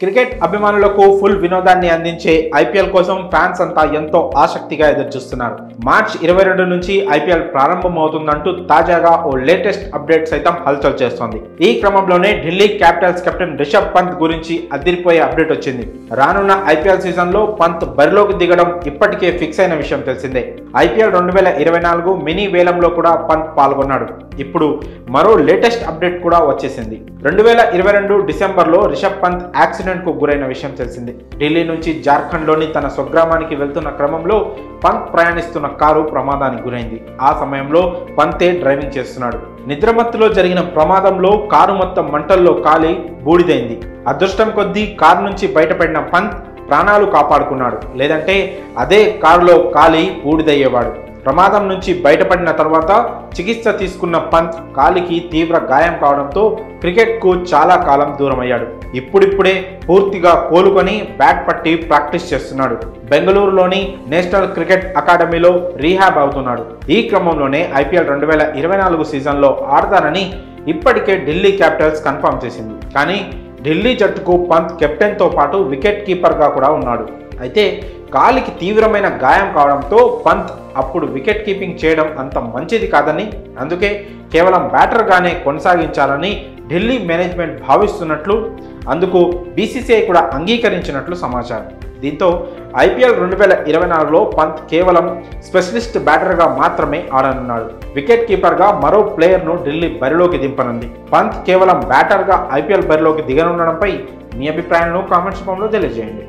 Cricket అభిమానులకు full వినోదాన్ని అందించే ఐపీఎల్ కోసం ఫ్యాన్స్ అంతా ఎంతో ఆసక్తిగా ఎదురుచూస్తున్నారు. మార్చ్ 22 నుంచి ఐపీఎల్ ప్రారంభమవుతుందంటూ తాజాగా ఓ లేటెస్ట్ అప్డేట్ సైతం హల్చల్ చేస్తోంది. ఈ క్రమంలోనే ఢిల్లీ క్యాపిటల్స్ కెప్టెన్ రిషబ్ పంత్ గురించి అదిరిపోయే అప్డేట్ వచ్చింది. రానున్న ఐపీఎల్ సీజన్ లో పంత్ బరిలోకి దిగడం ఇప్పటికే ఫిక్స్ అయిన విషయం తెలిసిందే. ఐపీఎల్ 2024 మినీ వేలంలో కూడా పంత్ పాల్గొన్నాడు. ఇప్పుడు మరో లేటెస్ట్ అప్డేట్ కూడా వచ్చేసింది. 2022 డిసెంబర్లో రిషబ్ పంత్ యాక్సిడెంట్ కు గురైన విషయం తెలిసింది. ఢిల్లీ నుంచి జార్ఖండ్ లోని తన స్వగ్రామానికి వెళ్తున్న క్రమంలో పంత్ ప్రయాణిస్తున్న కారు ప్రమాదానికి గురైంది. ఆ సమయంలో పంతే డ్రైవింగ్ చేస్తున్నాడు. నిద్రమత్తులో జరిగిన ప్రమాదంలో కారు మొత్తం మంటల్లో కాలి బూడిదైంది. అదృష్టం కొద్దీ కారు నుంచి బయటపడిన పంత్ ప్రాణాలు కాపాడుకున్నాడు. లేదంటే అదే కారులో కాలి బూడిదయ్యేవాడు. ప్రమాదం నుంచి బయటపడిన తర్వాత చికిత్స తీసుకున్న పంత్ కాలికి తీవ్ర గాయం కావడంతో క్రికెట్కు చాలా కాలం దూరమయ్యాడు. ఇప్పుడిప్పుడే పూర్తిగా కోలుకొని బ్యాట్ పట్టి ప్రాక్టీస్ చేస్తున్నాడు. బెంగళూరులోని నేషనల్ క్రికెట్ అకాడమీలో రీహాబ్ అవుతున్నాడు. ఈ క్రమంలోనే ఐపీఎల్ 2024 సీజన్లో ఆడతానని ఇప్పటికే ఢిల్లీ క్యాపిటల్స్ కన్ఫర్మ్ చేసింది. కానీ ఢిల్లీ జట్టుకు పంత్ కెప్టెన్తో పాటు వికెట్ కీపర్గా కూడా ఉన్నాడు. అయితే కాలికి తీవ్రమైన గాయం కావడంతో పంత్ అప్పుడు వికెట్ కీపింగ్ చేయడం అంత మంచిది కాదని, అందుకే కేవలం బ్యాటర్గానే కొనసాగించాలని ఢిల్లీ మేనేజ్మెంట్ భావిస్తున్నట్లు, అందుకు బీసీసీఐ కూడా అంగీకరించినట్లు సమాచారం. దీంతో ఐపీఎల్ 2024లో పంత్ కేవలం స్పెషలిస్ట్ బ్యాటర్గా మాత్రమే ఆడనున్నాడు. వికెట్ కీపర్గా మరో ప్లేయర్ను ఢిల్లీ బరిలోకి దింపనుంది. పంత్ కేవలం బ్యాటర్గా ఐపీఎల్ బరిలోకి దిగనుండడంపై మీ అభిప్రాయాలను కామెంట్స్ రూపంలో తెలియజేయండి.